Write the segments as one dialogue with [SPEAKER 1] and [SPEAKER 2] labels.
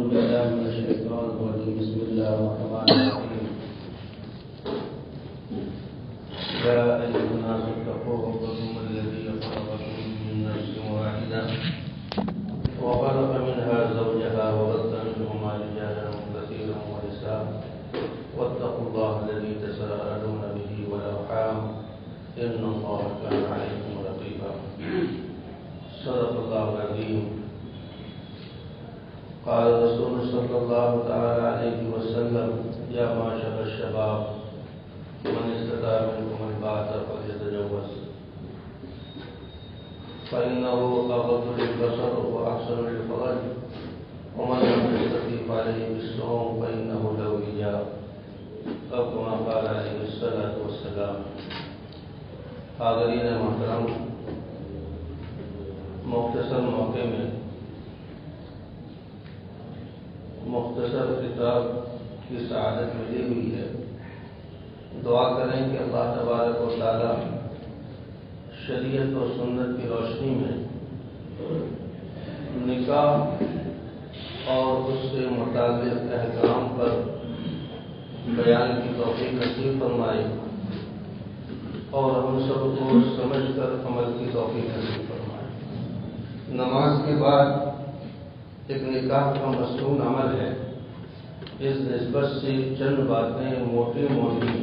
[SPEAKER 1] بالله من الشيطان الرجيم بسم الله الرحمن الرحيم يا أيها الناس اتقوا ربكم الذي خلقكم من نفس واحدة وخلق منها زوجها وبث منهما رجالا كثيرا ونساء واتقوا الله الذي تساءلون به والأرحام إن الله كان عليكم رقيبا صدق الله العظيم قال رسول صلی اللہ تعالی علیہ وسلم یا معشر الشباب من استطاع منکم الباءة فلیتزوج فإنه أغض للبصر وأحسن للفرج ومن لم يستطع فعليه بالصوم فإنه له وجاء أو كما قال عليه الصلاة والسلام. حاضرین محترم، مختصر موقع میں مختصر خطاب کی سعادت ملی ہوئی ہے. دعا کریں کہ اللہ تبارک و تعالی شریعت و سنت کی روشنی میں نکاح اور اس سے متعلق احکام پر بیان کی توفیق نصیب فرمائے اور ہم سب کو سمجھ کر عمل کی توفیق نصیب فرمائے. نماز کے بعد ایک نکاح کا مصنون عمل ہے. اس نسبت سے چند باتیں موٹی موٹی،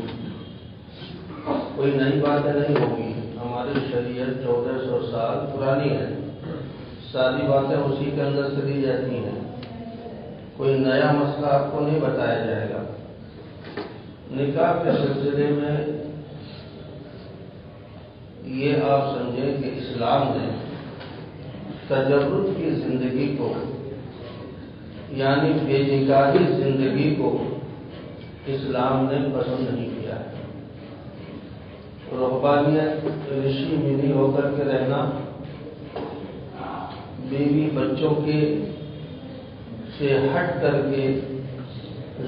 [SPEAKER 1] کوئی نئی باتیں نہیں ہوگی. ہماری شریعت 1400 سال پرانی ہے، ساری باتیں اسی کے اندر سے دی جاتی ہیں. کوئی نیا مسئلہ آپ کو نہیں بتایا جائے گا. نکاح کے سلسلے میں یہ آپ سمجھیں کہ اسلام نے تجرد کی زندگی کو، یعنی بے نکاحی زندگی کو اسلام نے پسند نہیں کیا ہے. رہبانیت، رشی منی ہو کر کے رہنا، بیوی بچوں کے سے ہٹ کر کے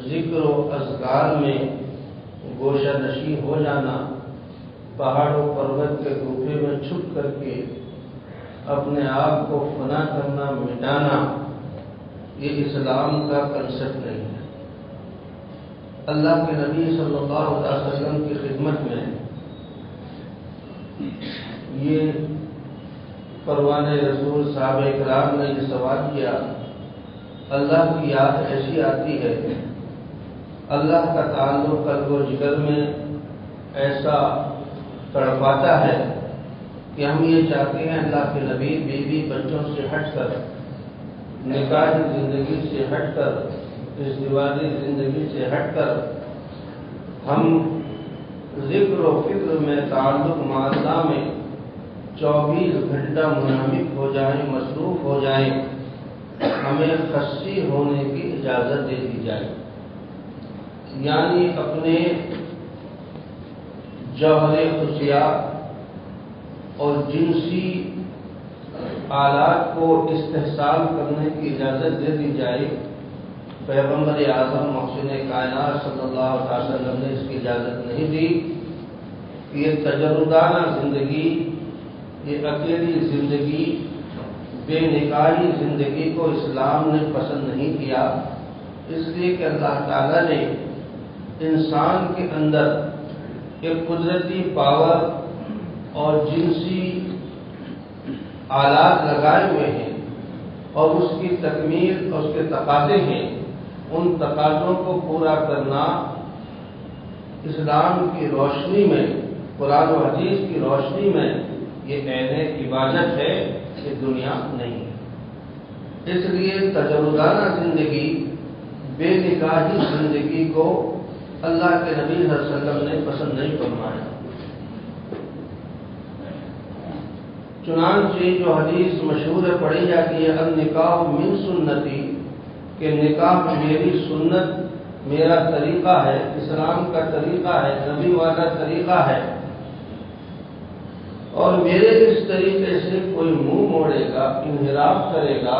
[SPEAKER 1] ذکر و اذکار میں گوشہ نشین ہو جانا، پہاڑ و پروت کے گوفے میں چھپ کر کے اپنے آپ کو فنا کرنا، مٹانا، یہ اسلام کا کنسپٹ نہیں ہے. اللہ کے نبی صلی اللہ علیہ وسلم کی خدمت میں یہ پروان رسول صاحب اکرام نے یہ سوال کیا. اللہ کی یاد ایسی آتی ہے، اللہ کا تعلق قلب و جگر میں ایسا تڑپاتا ہے کہ ہم یہ چاہتے ہیں اللہ کے نبی بیوی بچوں سے ہٹ کر، نکاحی زندگی سے ہٹ کر، ازدواجی زندگی سے ہٹ کر ہم ذکر و فکر میں، تعلق مع اللہ میں 24 گھنٹہ منہمک ہو جائیں، مصروف ہو جائیں. ہمیں خصی ہونے کی اجازت دے دی جائے، یعنی اپنے جوہر خصیات اور جنسی آلات کو استحصال کرنے کی اجازت دے دی جائے. پیغمبر اعظم محسن کائنات صلی اللہ علیہ وسلم نے اس کی اجازت نہیں دی. یہ تجردانہ زندگی، یہ اکیلی زندگی، بے نکاحی زندگی کو اسلام نے پسند نہیں کیا. اس لیے کہ اللہ تعالیٰ نے انسان کے اندر ایک قدرتی پاور اور جنسی آلات لگائے ہوئے ہیں اور اس کی تکمیل اور اس کے تقاضے ہیں. ان تقاضوں کو پورا کرنا اسلام کی روشنی میں، قرآن و حدیث کی روشنی میں یہ عین عبادت ہے، یہ دنیا نہیں ہے. اس لیے تجردانہ زندگی، بے نکاحی زندگی کو اللہ کے نبی صلی اللہ علیہ وسلم نے پسند نہیں فرمایا. چنانچہ جو حدیث مشہور پڑھی جاتی ہے، النکاح من سنتی، کہ نکاح میری سنت، میرا طریقہ ہے، اسلام کا طریقہ ہے، نبی والا طریقہ ہے، اور میرے اس طریقے سے کوئی منہ موڑے گا، انحراف کرے گا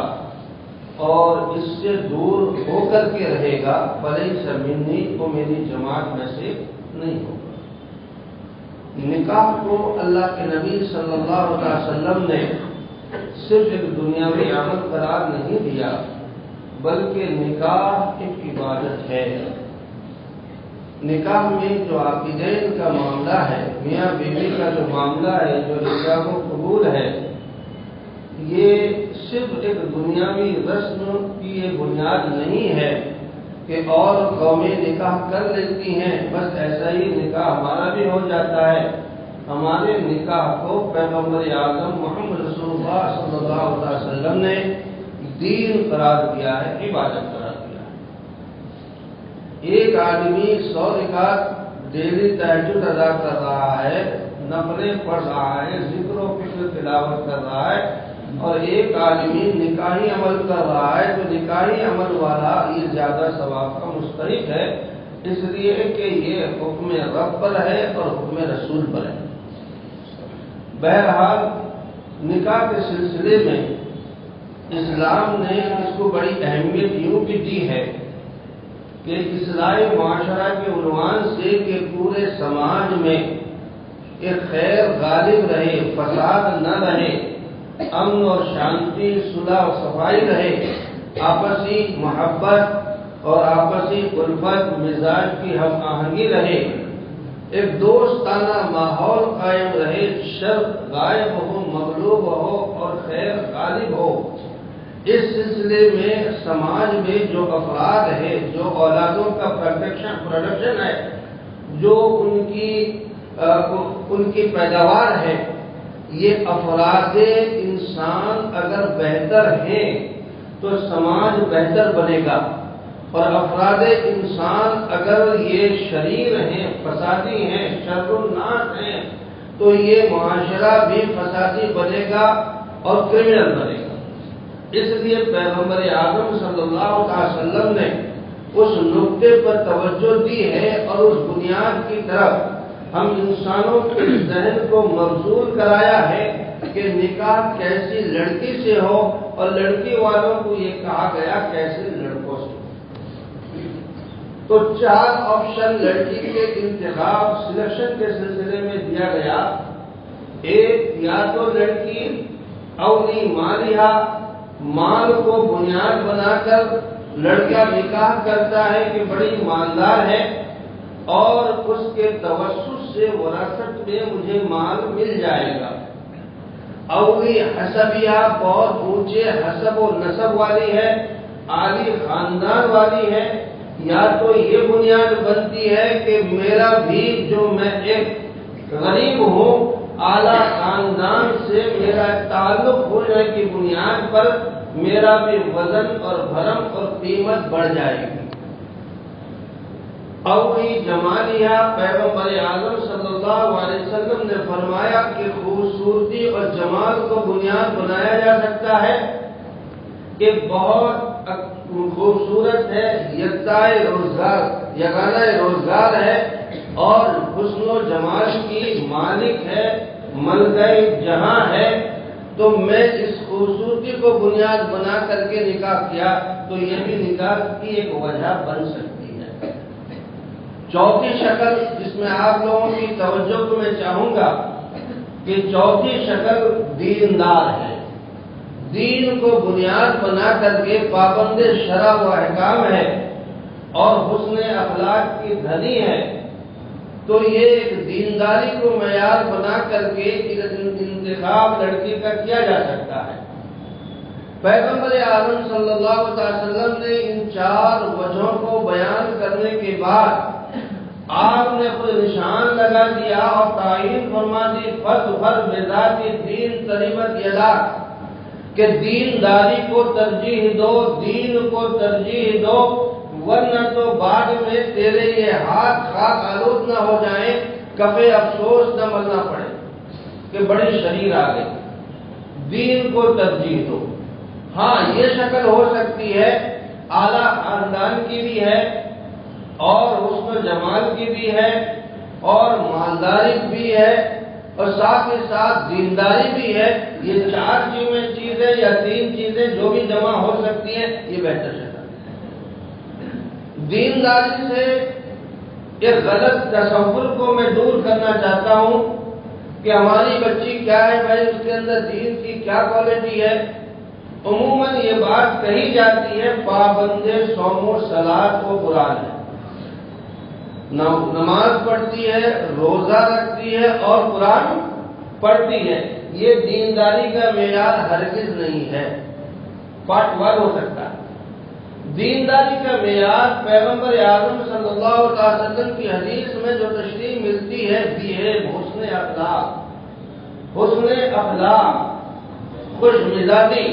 [SPEAKER 1] اور اس سے دور ہو کر کے رہے گا، فلیس منی، کو میری جماعت میں سے نہیں ہوگا. نکاح کو اللہ کے نبی صلی اللہ علیہ وسلم نے صرف ایک دنیاوی عمل قرار نہیں دیا، بلکہ نکاح ایک عبادت ہے۔ نکاح میں جو عاقدین کا معاملہ ہے، میاں بیوی کا جو معاملہ ہے، جو نکاح و قبول ہے، یہ صرف ایک دنیاوی رسم کی یہ بنیاد نہیں ہے کہ اور قومیں نکاح کر لیتی ہیں بس ایسا ہی نکاح ہمارا بھی ہو جاتا ہے۔ ہمارے نکاح کو پیغمبر اعظم محمد رسول اللہ صلی اللہ علیہ وسلم نے دین قرار دیا ہے، عبادت قرار دیا ہے۔ ایک آدمی 100 رکعت ڈیلی تہجد ادا کر رہا ہے، نفلیں پڑھ رہا ہے، ذکر و فکر تلاوت کر رہا ہے، اور ایک آدمی نکاحی عمل کر رہا ہے، تو نکاحی عمل والا یہ زیادہ ثواب کا مستحق ہے، اس لیے کہ یہ حکم رب پر ہے اور حکم رسول پر ہے۔ بہرحال نکاح کے سلسلے میں اسلام نے اس کو بڑی اہمیت یوں بھی دی ہے کہ اصلاح معاشرہ کے عنوان سے کہ پورے سماج میں ایک خیر غالب رہے، فساد نہ رہے، امن اور شانتی، صلح و صفائی رہے، آپسی محبت اور آپسی الفت مزاج کی ہم آہنگی رہے، ایک دوستانہ ماحول قائم رہے، شر غائب ہو، مغلوب ہو اور خیر غالب ہو۔ اس سلسلے میں سماج میں جو افراد ہے، جو اولادوں کا پروڈکشن ہے، جو ان کی پیداوار ہے، یہ افراد انسان اگر بہتر ہیں تو سماج بہتر بنے گا، اور افراد انسان اگر یہ شریر ہیں، فسادی ہیں، شر الناس ہیں، تو یہ معاشرہ بھی فسادی بنے گا اور کرمنل بنے گا۔ اس لیے پیغمبر اعظم صلی اللہ علیہ وسلم نے اس نقطے پر توجہ دی ہے اور اس بنیاد کی طرف ہم انسانوں کے ذہن کو مبذول کرایا ہے کہ نکاح کیسی لڑکی سے ہو، اور لڑکی والوں کو یہ کہا گیا کیسے لڑکوں سے۔ تو 4 آپشن لڑکی کے انتخاب سلیکشن کے سلسلے میں دیا گیا۔ ایک، یا تو لڑکی اولی مالہا، مال کو بنیاد بنا کر لڑکا نکاح کرتا ہے کہ بڑی مالدار ہے اور اس کے توسط سے وراثت میں مجھے مال مل جائے گا۔ اولی حسبیہ، بہت اونچے حسب و نسب والی ہے، عالی خاندان والی ہے، یا تو یہ بنیاد بنتی ہے کہ میرا بھی جو میں ایک غریب ہوں، اعلیٰ خاندان سے میرا تعلق ہونے کی بنیاد پر میرا بھی وزن اور بھرم اور قیمت بڑھ جائے گی۔ اولی جمالیہ، پیغمبر اعظم صلی اللہ علیہ وسلم نے فرمایا کہ خوبصورتی اور جمال کو بنیاد بنایا جا سکتا ہے کہ بہت خوبصورت ہے، یگانہ روزگار ہے اور حسن و جمال کی مالک ہے، ملکہ جہاں ہے، تو میں اس خوبصورتی کو بنیاد بنا کر کے نکاح کیا تو یہ بھی نکاح کی ایک وجہ بن سکتی ہے۔ چوتھی شکل جس میں آپ لوگوں کی توجہ کو میں چاہوں گا کہ چوتھی شکل دیندار ہے، دین کو بنیاد بنا کر کے پابند شرع و احکام ہے اور حسن اخلاق کی دھنی ہے، تو یہ ایک دینداری کو معیار بنا کر کے انتخاب لڑکی کا کیا جا سکتا ہے۔ پیغمبر اعظم صلی اللہ علیہ وسلم نے ان 4 وجہوں کو بیان کرنے کے بعد آپ نے خود نشان لگا دیا اور تعین فرما دی، فَاظْفَرْ بِذَاتِ دین تربت یداک، کہ دینداری کو ترجیح دو، دین کو ترجیح دو، ورنہ تو بعد میں تیرے یہ ہاتھ خاک آلود نہ ہو جائیں، کفے افسوس نہ ملنا پڑے کہ بڑی شریر آ گئی۔ دین کو ترجیح دو۔ ہاں، یہ شکل ہو سکتی ہے، اعلیٰ خاندان کی بھی ہے اور حسن و جمال کی بھی ہے اور مالداری بھی ہے اور ساتھ ہی ساتھ دینداری بھی ہے۔ یہ 4 چیزیں یا 3 چیزیں جو بھی جمع ہو سکتی ہیں، یہ بہتر شکل ہے۔ دینداری سے ایک غلط تصور کو میں دور کرنا چاہتا ہوں کہ ہماری بچی کیا ہے بھائی، اس کے اندر دین کی کیا کوالٹی ہے، عموماً یہ بات کہی جاتی ہے پابند صوم و صلاۃ و قرآن ہے، نماز پڑھتی ہے، روزہ رکھتی ہے اور قرآن پڑھتی ہے۔ یہ دینداری کا معیار ہرگز نہیں ہے، پارٹ 1 ہو سکتا ہے۔ دینداری کا معیار پیغمبر اعظم صلی اللہ علیہ وسلم کی حدیث میں جو تشریح ملتی ہے حسن اخلاق، حسن اخلاق، خوش مزاجی،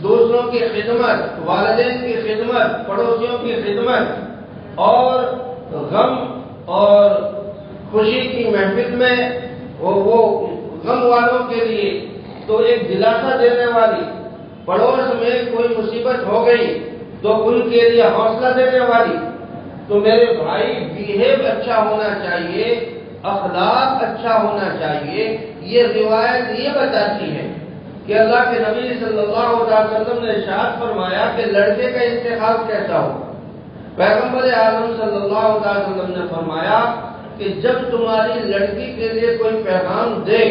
[SPEAKER 1] دوسروں کی خدمت، والدین کی خدمت، پڑوسیوں کی خدمت، اور غم اور خوشی کی محفل میں وہ غم والوں کے لیے تو ایک دلاسا دینے والی، پڑوس میں کوئی مصیبت ہو گئی تو ان کے لیے حوصلہ دینے والی۔ تو میرے بھائی بیہیو اچھا ہونا چاہیے، اخلاق اچھا ہونا چاہیے۔ یہ روایت یہ بتاتی ہے کہ اللہ کے نبی صلی اللہ علیہ وسلم نے ارشاد فرمایا کہ لڑکے کا انتخاب کیسا ہو۔ پیغمبر اعظم صلی اللہ علیہ وسلم نے فرمایا کہ جب تمہاری لڑکی کے لیے کوئی پیغام دے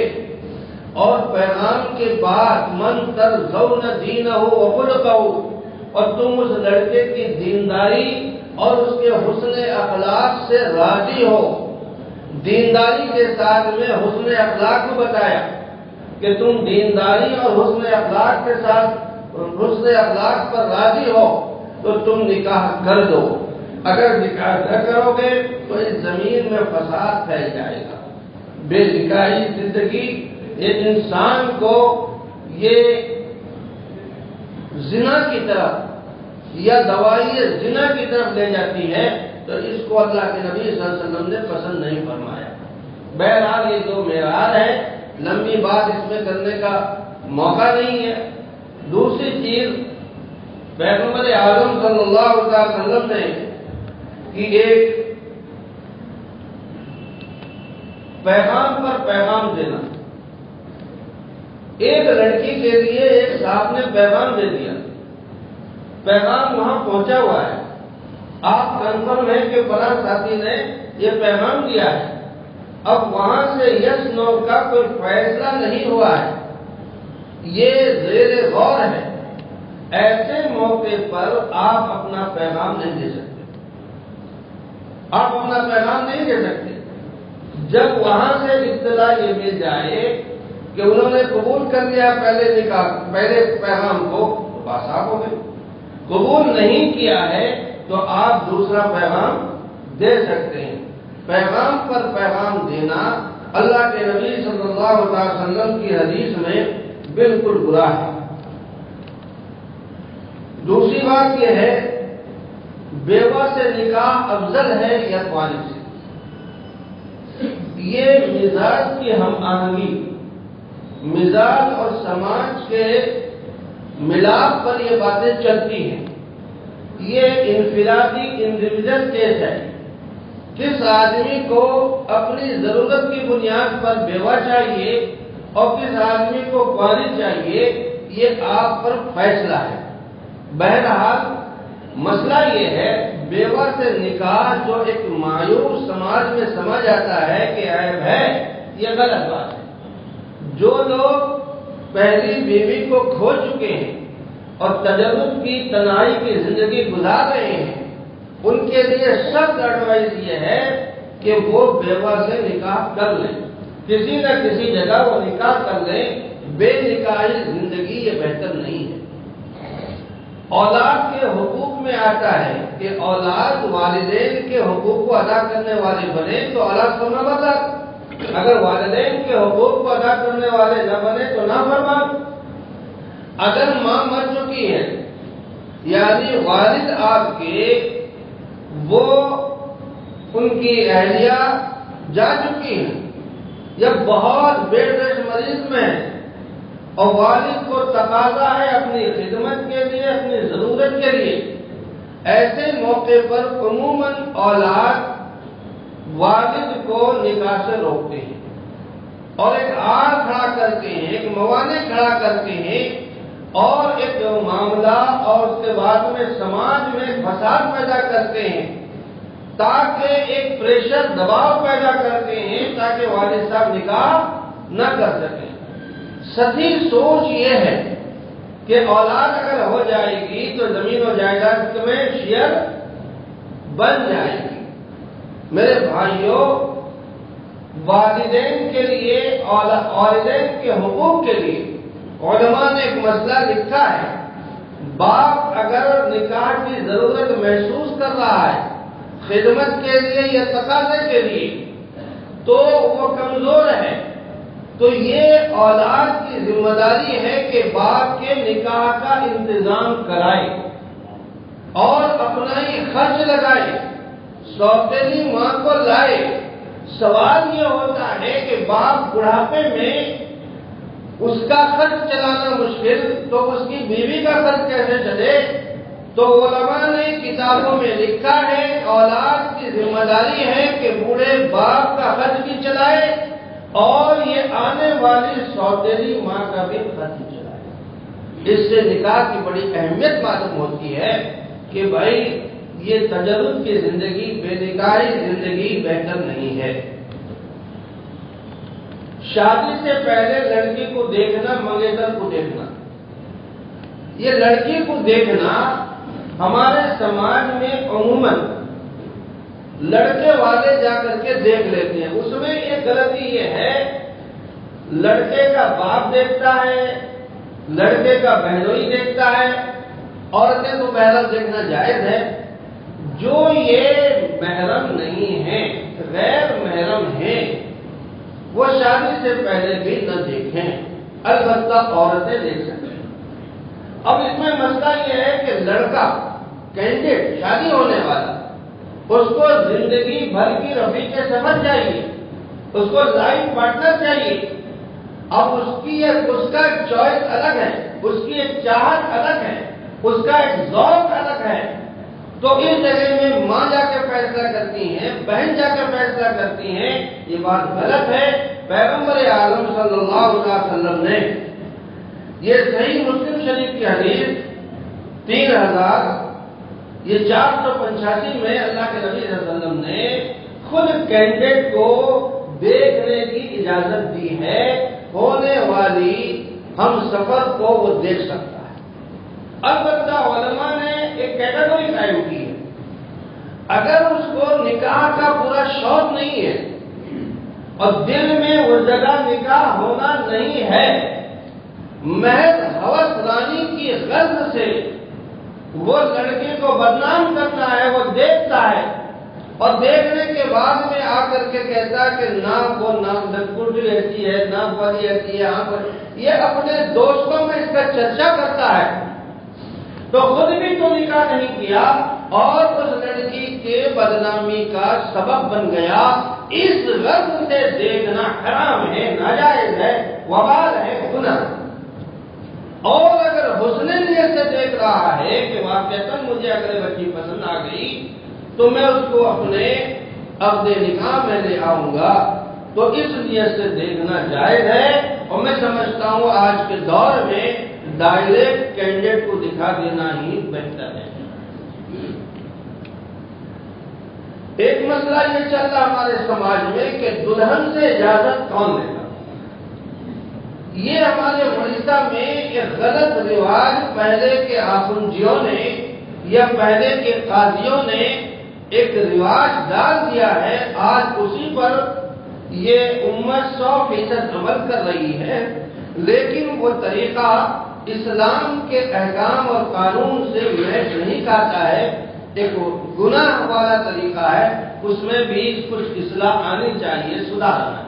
[SPEAKER 1] اور پیغام کے بعد من ترضون دینہ و خلقہ، اور تم اس لڑکے کی دینداری اور اس کے حسن اخلاق سے راضی ہو، دینداری کے ساتھ میں حسن اخلاق کو بتایا کہ تم دینداری اور حسن اخلاق کے ساتھ حسن اخلاق پر راضی ہو تو تم نکاح کر دو۔ اگر نکاح نہ کرو گے تو اس زمین میں فساد پھیل جائے گا۔ بے نکاحی زندگی ایک انسان کو یہ زنا کی طرف یا دوائی زنا کی طرف لے جاتی ہے، تو اس کو اللہ کے نبی صلی اللہ علیہ وسلم نے پسند نہیں فرمایا۔ بہرحال یہ دو معیار ہے، لمبی بات اس میں کرنے کا موقع نہیں ہے۔ دوسری چیز، پیغمبر اعظم صلی اللہ علیہ وسلم نے کہ ایک پیغام پر پیغام دینا، ایک لڑکی کے لیے ایک صاحب نے پیغام دے دیا، پیغام وہاں پہنچا ہوا ہے، آپ کنفرم ہیں کہ فلاں ساتھی نے یہ پیغام دیا ہے، اب وہاں سے یس نو کا کوئی فیصلہ نہیں ہوا ہے، یہ زیر غور ہے۔ ایسے موقع پر آپ اپنا پیغام نہیں دے سکتے، آپ اپنا پیغام نہیں دے سکتے۔ جب وہاں سے اطلاع یہ مل جائے کہ انہوں نے قبول کر لیا پہلے پیغام کو، تو بات صاف ہو گئی۔ قبول نہیں کیا ہے تو آپ دوسرا پیغام دے سکتے ہیں۔ پیغام پر پیغام دینا اللہ کے نبی صلی اللہ علیہ وسلم کی حدیث میں بالکل برا ہے۔ دوسری بات یہ ہے، بیوہ سے نکاح افضل ہے یا خوالی سے؟ یہ مزاج کی ہم آہنگی، مزاج اور سماج کے ملاپ پر یہ باتیں چلتی ہیں۔ یہ انفرادی انڈیویجل کیس ہے۔ کس آدمی کو اپنی ضرورت کی بنیاد پر بیوہ چاہیے اور کس آدمی کو خوالی چاہیے، یہ آپ پر فیصلہ ہے۔ بہرحال مسئلہ یہ ہے، بیوہ سے نکاح جو ایک مایوس سماج میں سمجھ آتا ہے کہ عیب ہے، یہ غلط بات ہے۔ جو لوگ پہلی بیوی کو کھو چکے ہیں اور تجرد کی تنہائی کی زندگی گزار رہے ہیں، ان کے لیے سخت ایڈوائز یہ ہے کہ وہ بیوہ سے نکاح کر لیں، کسی نہ کسی جگہ وہ نکاح کر لیں۔ بے نکاحی زندگی یہ بہتر نہیں ہے۔ اولاد کے حقوق میں آتا ہے کہ اولاد والدین کے حقوق کو ادا کرنے والی بنے تو اولاد فرما بردار، اگر والدین کے حقوق کو ادا کرنے والے نہ بنے تو نہ فرمان۔ اگر ماں مر چکی ہے، یعنی والد آپ کے وہ ان کی اہلیہ جا چکی ہیں یا بہت بیڈ ریسٹ مریض میں ہے اور والد کو تقاضا ہے اپنی خدمت کے لیے، اپنی ضرورت کے لیے، ایسے موقع پر عموماً اولاد والد کو نکاح سے روکتے ہیں اور ایک آڑ کھڑا کرتے ہیں، ایک موانع کھڑا کرتے ہیں اور ایک معاملہ اور اس کے بعد میں سماج میں فساد پیدا کرتے ہیں، تاکہ ایک پریشر دباؤ پیدا کرتے ہیں تاکہ والد صاحب نکاح نہ کر سکیں۔ صحیح سوچ یہ ہے کہ اولاد اگر ہو جائے گی تو زمین و جائیداد میں شیئر بن جائے گی۔ میرے بھائیوں، والدین کے لیے والدین کے حقوق کے لیے علماء نے ایک مسئلہ لکھا ہے۔ باپ اگر نکاح کی ضرورت محسوس کر رہا ہے خدمت کے لیے یا تقاضے کے لیے، تو وہ کمزور ہے، تو یہ اولاد کی ذمہ داری ہے کہ باپ کے نکاح کا انتظام کرائے اور اپنا ہی خرچ لگائے، سوتیلی ماں کو لائے۔ سوال یہ ہوتا ہے کہ باپ بڑھاپے میں اس کا خرچ چلانا مشکل، تو اس کی بیوی کا خرچ کیسے چلے؟ تو علماء نے کتابوں میں لکھا ہے اولاد کی ذمہ داری ہے کہ بوڑھے باپ کا خرچ بھی چلائے اور یہ آنے والی سوتیلی ماں کا بھی خرچ چلائے۔ اس سے نکاح کی بڑی اہمیت معلوم ہوتی ہے کہ بھائی یہ تجرب کی زندگی، بے نکاحی زندگی بہتر نہیں ہے۔ شادی سے پہلے لڑکی کو دیکھنا، منگیتر کو دیکھنا، یہ لڑکی کو دیکھنا ہمارے سماج میں عموماً لڑکے والے جا کر کے دیکھ لیتے ہیں۔ اس میں ایک غلطی یہ ہے، لڑکے کا باپ دیکھتا ہے، لڑکے کا بہنوئی دیکھتا ہے، عورتیں تو بہرحال دیکھنا جائز ہے۔ جو یہ محرم نہیں ہے، غیر محرم ہیں، وہ شادی سے پہلے بھی نہ دیکھیں، البتہ عورتیں دیکھ سکتے ہیں۔ اب اس میں مسئلہ یہ ہے کہ لڑکا کینڈیڈیٹ شادی ہونے والا، اس کو زندگی بھر کی رفیق سفر چاہیے، اس کو لائف پارٹنر چاہیے۔ اب اس کا چوائس الگ ہے، اس کی ایک چاہت الگ ہے، اس کا ایک ذوق الگ ہے۔ تو اس جگہ میں ماں جا کے فیصلہ کرتی ہیں، بہن جا کے فیصلہ کرتی ہیں، یہ بات غلط ہے۔ پیغمبر اعظم صلی اللہ علیہ وسلم نے یہ صحیح مسلم شریف کی حدیث 485 میں اللہ کے نبی صلی اللہ علیہ وسلم نے خود کینڈیڈیٹ کو دیکھنے کی اجازت دی ہے، ہونے والی ہم سفر کو وہ دیکھ سکتا ہے۔ البتہ علماء نے ایک کیٹیگری قائم کی ہے، اگر اس کو نکاح کا پورا شوق نہیں ہے اور دل میں اس جگہ نکاح ہونا نہیں ہے، محض ہوس رانی کی غرض سے وہ لڑکی کو بدنام کرتا ہے، وہ دیکھتا ہے اور دیکھنے کے بعد میں آ کر کے کہتا ہے کہ نام دکوٹی ایسی ہے، نام والی ایسی ہے، یہ اپنے دوستوں میں اس کا چرچا کرتا ہے، تو خود بھی تو نکاح نہیں کیا اور اس لڑکی کے بدنامی کا سبب بن گیا۔ اس غرض سے دیکھنا حرام ہے، ناجائز ہے، وبال ہے، گناہ۔ اور اگر حسن نیت سے دیکھ رہا ہے کہ واقعتاً مجھے اگر بچی پسند آ گئی تو میں اس کو اپنے عقد نکاح میں لے آؤں گا، تو اس نیت سے دیکھنا جائز ہے۔ اور میں سمجھتا ہوں آج کے دور میں ڈائریکٹ کینڈیڈیٹ کو دکھا دینا ہی بہتر ہے۔ ایک مسئلہ یہ چل رہا ہمارے سماج میں کہ دلہن سے اجازت کون لے گا۔ یہ ہمارے اڑیسہ میں ایک غلط رواج پہلے کے آخنجیوں نے یا پہلے کے قاضیوں نے ایک رواج ڈال دیا ہے۔ آج اسی پر یہ امت 100% عمل کر رہی ہے، لیکن وہ طریقہ اسلام کے احکام اور قانون سے میچ نہیں کھاتا ہے، ایک گناہ والا طریقہ ہے، اس میں بھی کچھ اصلاح آنی چاہیے، سدھار آنا چاہیے۔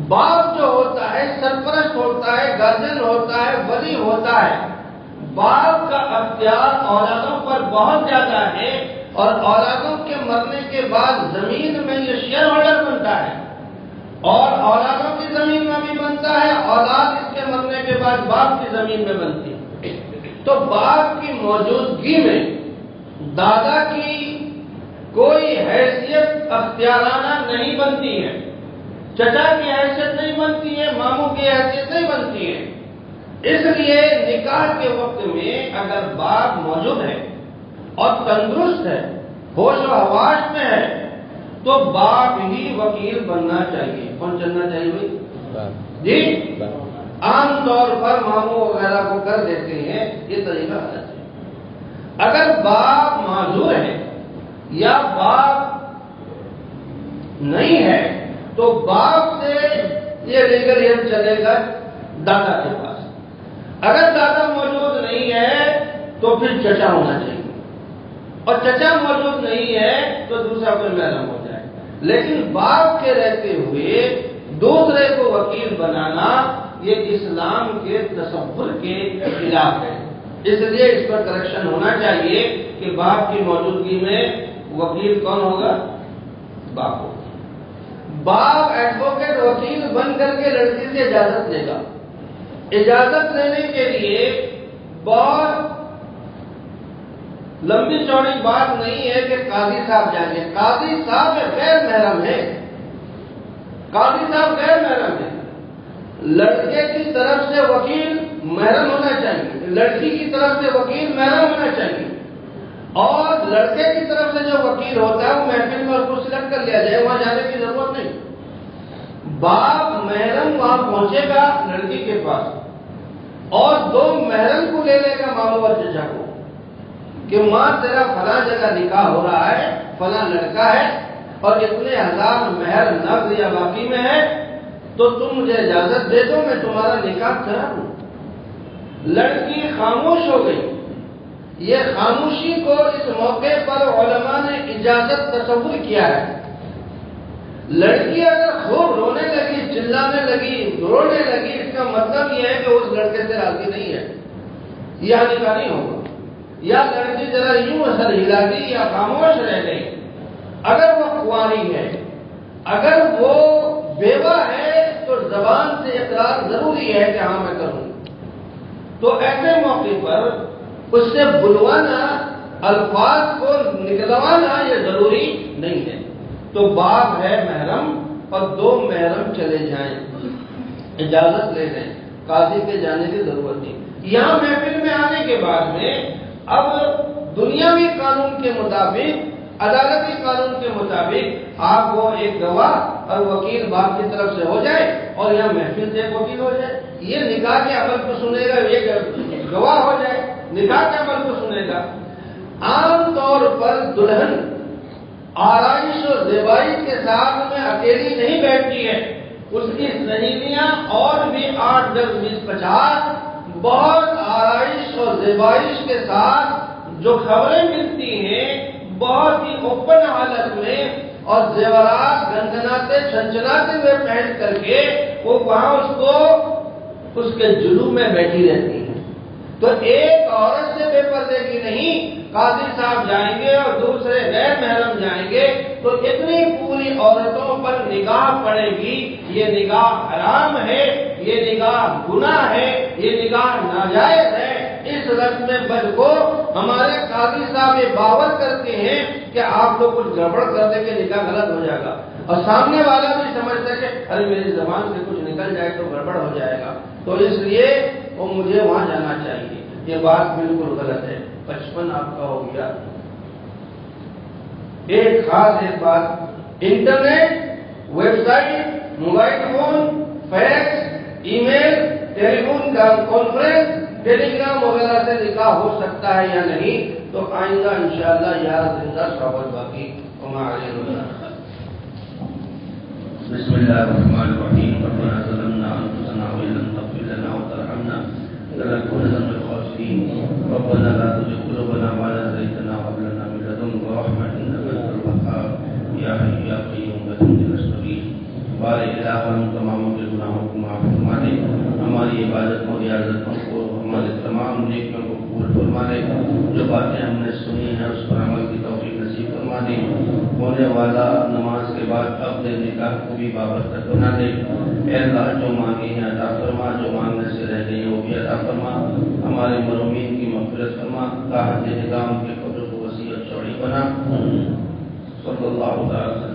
[SPEAKER 1] باپ جو ہوتا ہے سرپرست ہوتا ہے، گارجن ہوتا ہے، ولی ہوتا ہے۔ باپ کا اختیار اولادوں پر بہت زیادہ ہے اور اولادوں کے مرنے کے بعد زمین میں یہ شیئر ہولڈر بنتا ہے اور اولادوں کی زمین میں بھی بنتا ہے، اولاد اس کے مرنے کے بعد باپ کی زمین میں بنتی ہے۔ تو باپ کی موجودگی میں دادا کی کوئی حیثیت اختیارانہ نہیں بنتی ہے، چچا کی حیثیت نہیں بنتی ہے، ماموں کی حیثیت نہیں بنتی ہے۔ اس لیے نکاح کے وقت میں اگر باپ موجود ہے اور تندرست ہے، ہوش و حواس میں ہے، تو باپ ہی وکیل بننا چاہیے۔ کون چلنا چاہیے بھائی؟ جی، عام طور پر ماموں وغیرہ کو کر دیتے ہیں، یہ طریقہ غلط ہے۔ اگر باپ معذور ہے یا باپ نہیں ہے تو باپ سے یہ لیگل ایڈ چلے گا دادا کے پاس۔ اگر دادا موجود نہیں ہے تو پھر چچا ہونا چاہیے، اور چچا موجود نہیں ہے تو دوسرا کوئی محرم ہو جائے۔ لیکن باپ کے رہتے ہوئے دوسرے کو وکیل بنانا یہ اسلام کے تصور کے خلاف ہے، اس لیے اس پر کریکشن ہونا چاہیے کہ باپ کی موجودگی میں وکیل کون ہوگا؟ باپ ہوگا۔ باپ ایڈوکیٹ وکیل بن کر کے لڑکی سے اجازت لے گا۔ اجازت لینے کے لیے بہت لمبی چوڑی بات نہیں ہے کہ قاضی صاحب جائیں گے۔ قاضی صاحب غیر محرم ہے، قاضی صاحب غیر محرم ہے۔ لڑکے کی طرف سے وکیل محرم ہونا چاہیے، لڑکی کی طرف سے وکیل محرم ہونا چاہیے، اور لڑکے کی طرف سے جو وکیل ہوتا ہے وہ محفل میں اس کو سلیکٹ کر لیا جائے، وہاں جانے کی ضرورت نہیں۔ باپ محرم وہاں پہنچے گا لڑکی کے پاس اور دو محرم کو لے لے گا ماموں اور چچا کو کہ ماں تیرا فلاں جگہ نکاح ہو رہا ہے، فلاں لڑکا ہے اور اتنے ہزار مہر نقد یا باقی میں ہے، تو تم مجھے اجازت دے دو میں تمہارا نکاح کرا دوں۔ لڑکی خاموش ہو گئی۔ یہ خاموشی کو اس موقع پر علماء نے اجازت تصور کیا ہے۔ لڑکی اگر خوب رونے لگی، چلانے لگی، رونے لگی، اس کا مطلب یہ ہے کہ اس لڑکے سے راضی نہیں ہے، یہ نکاح نہیں ہوگا۔ یا لڑکی ذرا یوں سر ہلا دی یا خاموش رہ گئی، اگر وہ کنواری ہے، اگر وہ بیوہ ہے تو زبان سے اقرار ضروری ہے کہ ہاں میں کروں، تو ایسے موقع پر اس سے بلوانا، الفاظ کو نکلوانا یہ ضروری نہیں ہے۔ تو باپ ہے محرم اور دو محرم چلے جائیں، اجازت لے لیں، قاضی کے جانے کی ضرورت نہیں۔ یہاں محفل میں آنے کے بعد میں اب دنیاوی قانون کے مطابق، عدالتی قانون کے مطابق آپ کو ایک گواہ اور وکیل باپ کی طرف سے ہو جائے اور یہاں محفل سے ایک وکیل ہو جائے، یہ نکاح کے عمل کو سنے گا، ایک گواہ ہو جائے، نکاح کے عمل کو سنے گا۔ عام طور پر دلہن آرائش و زیبائی کے ساتھ میں اکیلی نہیں بیٹھتی ہے، اس کی سہیلیاں اور بھی 8 10 20 50 بہت آرائش اور زیبائش کے ساتھ جو خبریں ملتی ہیں بہت ہی اوپن حالت میں اور زیورات گنگناتے چھنچناتے ہوئے پہن کر کے وہ وہاں اس کے جلو میں بیٹھی رہتی ہیں۔ تو ایک عورت سے بے پردگی نہیں، قاضی صاحب جائیں گے اور دوسرے غیر محرم جائیں گے تو اتنی پوری عورتوں پر نگاہ پڑے گی، یہ نگاہ حرام ہے، یہ نگاہ گناہ ہے، یہ نگاہ ناجائز ہے۔ اس رسم بد کو ہمارے قاضی صاحب یہ باور کرتے ہیں کہ آپ لوگ کچھ گڑبڑ کر دیں کہ نکاح غلط ہو جائے گا، اور سامنے والا بھی سمجھتا ہے کہ ارے میری زبان سے کچھ نکل جائے تو گڑبڑ ہو جائے گا، تو اس لیے وہ مجھے وہاں جانا چاہیے۔ یہ بات بالکل غلط ہے۔ 55 آپ کا ہو گیا۔ ایک خاص ایک بات، internet, website, mobile phone, fax, email, telephone conference, telegram وغیرہ سے نکاح ہو سکتا ہے یا نہیں، تو آئندہ انشاءاللہ یار زندہ صحبت باقی ہمارے
[SPEAKER 2] بسم اللہ الرحمن الرحیم ربنا ظلمنا انفسنا وان لم تغفر لنا وترحمنا لنكونن من الخاسرين ربنا لا تزغ قلوبنا بعد إذ هديتنا وهب لنا من لدنك رحمة إنك أنت الوهاب یا حی یا قیوم برحمتک نستغیث۔ بارے الہ ہم تمام کے گناہوں کو معاف فرما دے، ہماری عبادتوں ریاضتوں کو، ہمارے تمام نیکیوں کو قبول فرما دے، جو باتیں ہم نے سنی ہیں اس پر عمل کی توفیق نصیب فرما دے، ہونے والا نماز کے بعد عقد نکاح کو بھی بابرکت بنا دے۔ اے اللہ جو مانگے ہیں عطا فرما، جو مانگنے سے رہ گئی ہیں وہ بھی عطا فرما، ہمارے مرحومین کی مغفرت فرما، راحت نظام کے قبر کو وسیع اور چوڑی بنا۔ صلی اللہ علیہ وسلم۔